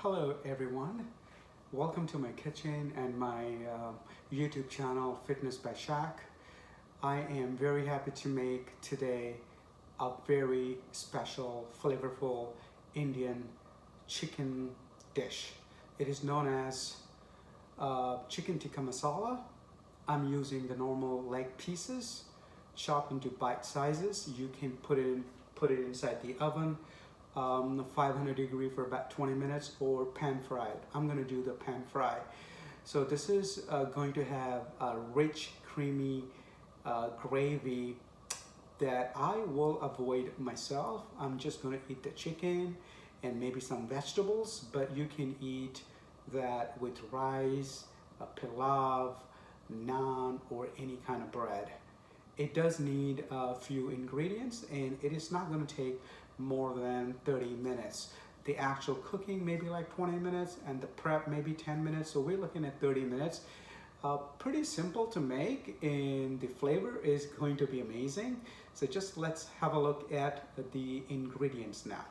Hello everyone, welcome to my kitchen and my YouTube channel Fitnessbyshak. I am very happy to make today a very special, flavorful Indian chicken dish. It is known as chicken tikka masala. I'm using the normal leg pieces chopped into bite sizes. You can put it inside the oven 500 degree for about 20 minutes or pan fried. I'm going to do the pan fry. So this is going to have a rich creamy gravy that I will avoid myself. I'm just going to eat the chicken and maybe some vegetables, but you can eat that with rice, pilav, naan, or any kind of bread. It does need a few ingredients and it is not going to take more than 30 minutes. The actual cooking maybe like 20 minutes and the prep maybe 10 minutes. So we're looking at 30 minutes. Pretty simple to make and the flavor is going to be amazing. So just let's have a look at the ingredients now.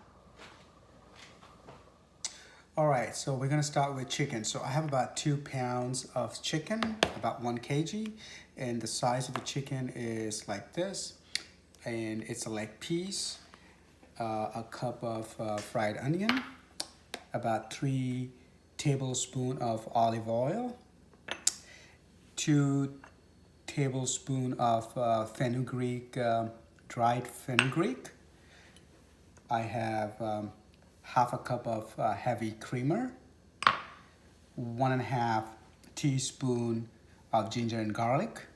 All right, so we're gonna start with chicken. So I have about 2 pounds of chicken, about 1 kg, and the size of the chicken is like this, and it's a leg piece, a cup of fried onion, about 3 tablespoons of olive oil, 2 tablespoons of fenugreek, dried fenugreek. I have half a cup of heavy creamer, 1.5 teaspoon of ginger and garlic,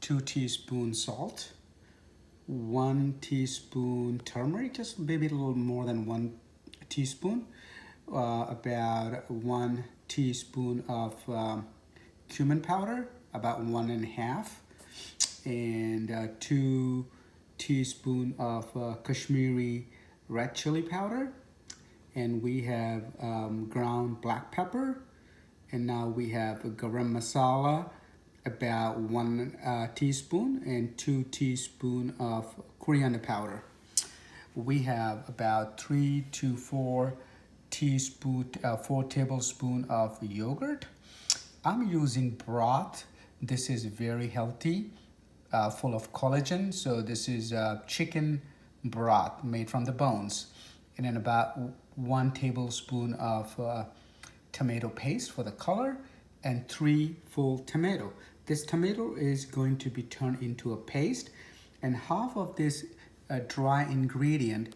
2 teaspoons salt, 1 teaspoon turmeric, just maybe a little more than 1 teaspoon, about 1 teaspoon of cumin powder, about 1.5, and 2 teaspoons of Kashmiri red chili powder, and we have ground black pepper, and now we have garam masala, about 1 teaspoon, and 2 teaspoons of coriander powder. We have about 3 to 4 tablespoons of yogurt. I'm using broth. This is very healthy, full of collagen. So this is chicken broth made from the bones, and then about 1 tablespoon of tomato paste for the color, and 3 full tomato. This tomato is going to be turned into a paste, and half of this dry ingredient,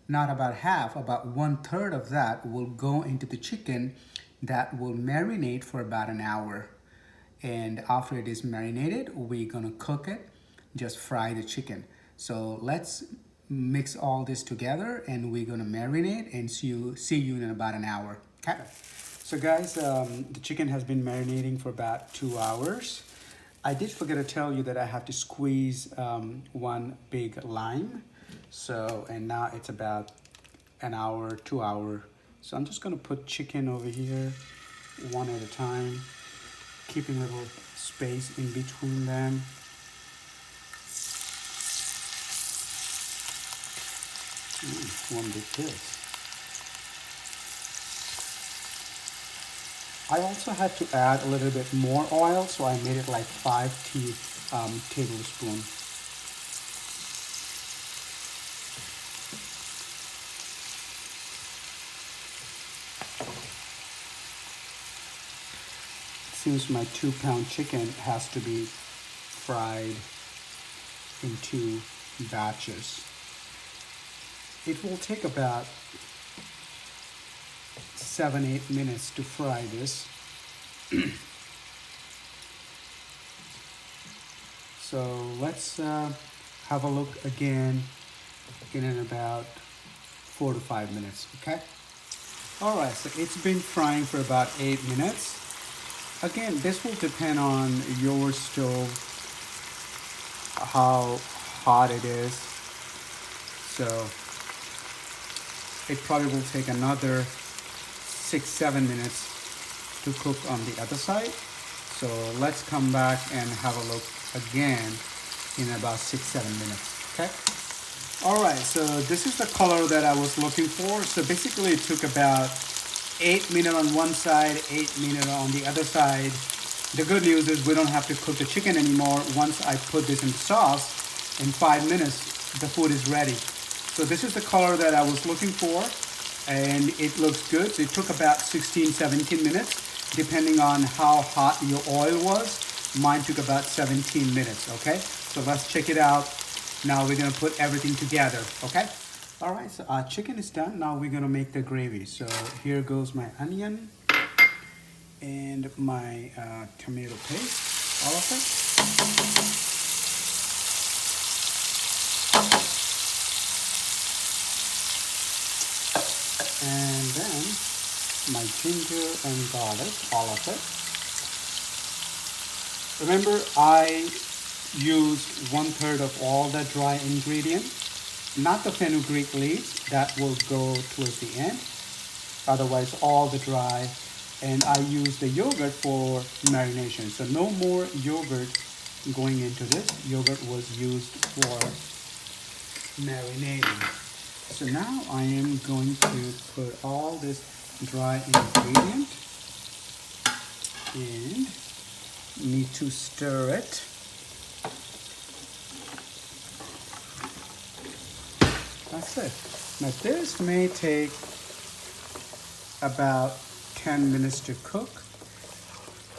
not about half, about 1/3 of that will go into the chicken that will marinate for about an hour. And after it is marinated, we're gonna cook it, just fry the chicken. So let's mix all this together and we're gonna marinate and see you in about an hour. Okay. So guys, the chicken has been marinating for about 2 hours. I did forget to tell you that I have to squeeze 1 big lime. So, and now it's about an hour, 2 hours. So I'm just gonna put chicken over here, one at a time, keeping a little space in between them. One big piece. I also had to add a little bit more oil, so I made it like 5 tablespoons. It seems my 2-pound chicken has to be fried in 2 batches. It will take about 7-8 minutes to fry this. So let's have a look again in about 4 to 5 minutes, okay? All right, so it's been frying for about 8 minutes. Again, this will depend on your stove, how hot it is. So it probably will take another 6-7 minutes to cook on the other side. So let's come back and have a look again in about 6-7 minutes, okay? All right, so this is the color that I was looking for. So basically it took about 8 minutes on one side, 8 minutes on the other side. The good news is we don't have to cook the chicken anymore. Once I put this in sauce, in 5 minutes, the food is ready. So this is the color that I was looking for, and it looks good. So it took about 16, 17 minutes, depending on how hot your oil was. Mine took about 17 minutes, okay? So let's check it out. Now we're gonna put everything together, okay? All right, so our chicken is done. Now we're gonna make the gravy. So here goes my onion and my tomato paste, all of it. And then my ginger and garlic, all of it. Remember, I used 1/3 of all the dry ingredient, not the fenugreek leaves, that will go towards the end. Otherwise, all the dry. And I use the yogurt for marination. So no more yogurt going into this. Yogurt was used for marinating. So now I am going to put all this dry ingredient and need to stir it. That's it. Now this may take about 10 minutes to cook.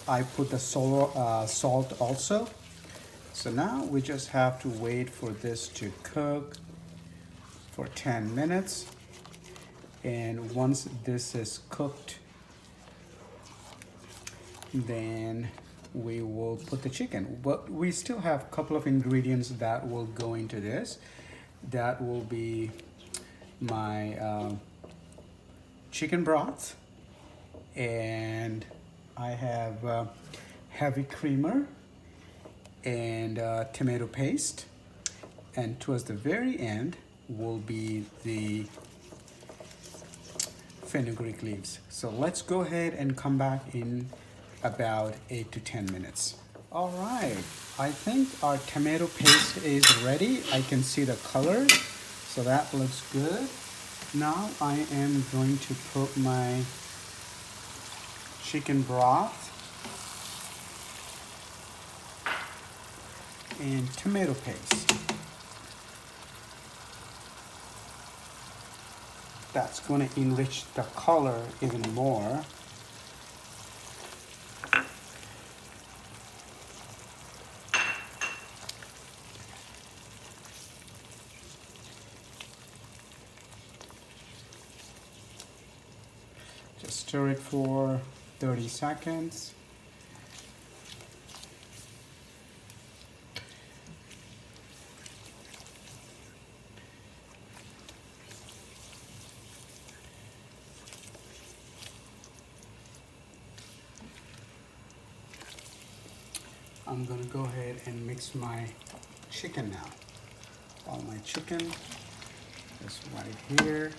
I put the salt also. So now we just have to wait for this to cook for 10 minutes. And once this is cooked, then we will put the chicken. But we still have a couple of ingredients that will go into this. That will be my chicken broth, and I have heavy creamer and tomato paste, and towards the very end will be the fenugreek leaves. So let's go ahead and come back in about 8 to 10 minutes. All right, I think our tomato paste is ready. I can see the color, so that looks good. Now I am going to put my chicken broth and tomato paste. That's going to enrich the color even more. Just stir it for 30 seconds. I'm gonna go ahead and mix my chicken now. All my chicken is right here.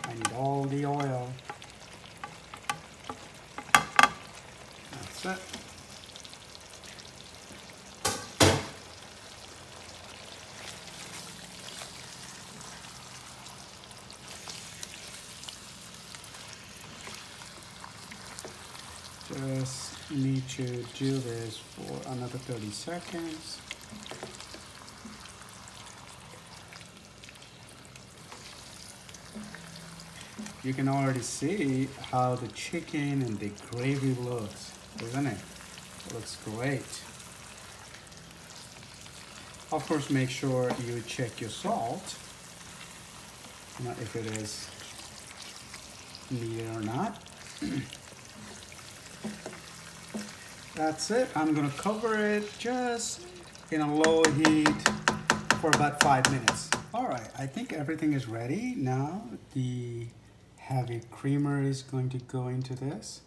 I need all the oil. That's it. Just need to do this for another 30 seconds. You can already see how the chicken and the gravy looks, isn't it? It looks great. Of course, make sure you check your salt, if it is needed or not. That's it. I'm gonna cover it just in a low heat for about 5 minutes. All right, I think everything is ready. Now the heavy creamer is going to go into this.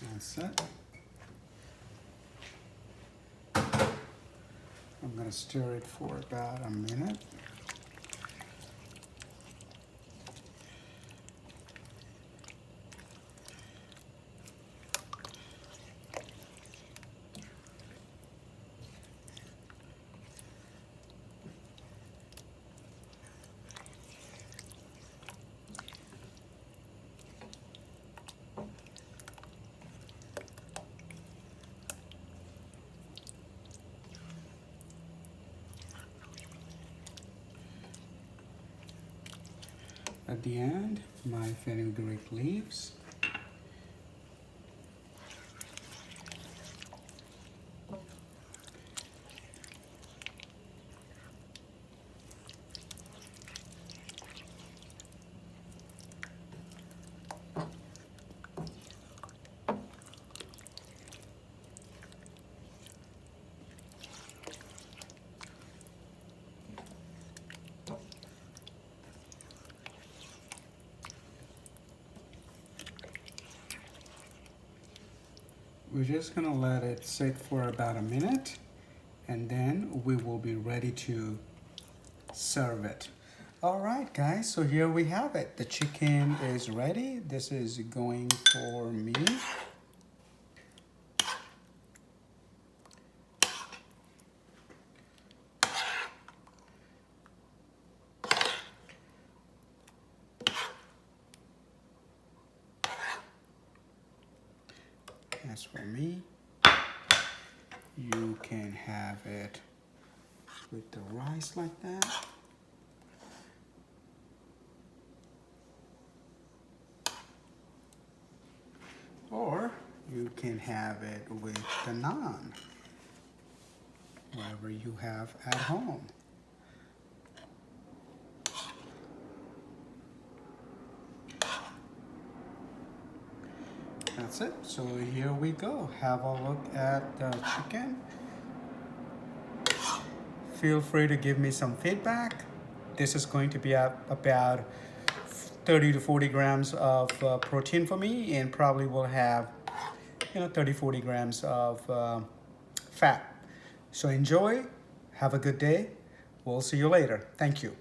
That's it. I'm gonna stir it for about a minute. At the end, my fenugreek leaves. We're just gonna let it sit for about a minute and then we will be ready to serve it. All right, guys, so here we have it. The chicken is ready. This is going for me. As for me, you can have it with the rice like that. Or you can have it with the naan, whatever you have at home. That's it. So here we go. Have a look at the chicken. Feel free to give me some feedback. This is going to be about 30 to 40 grams of protein for me, and probably will have 30-40 grams of fat. So enjoy. Have a good day. We'll see you later. Thank you.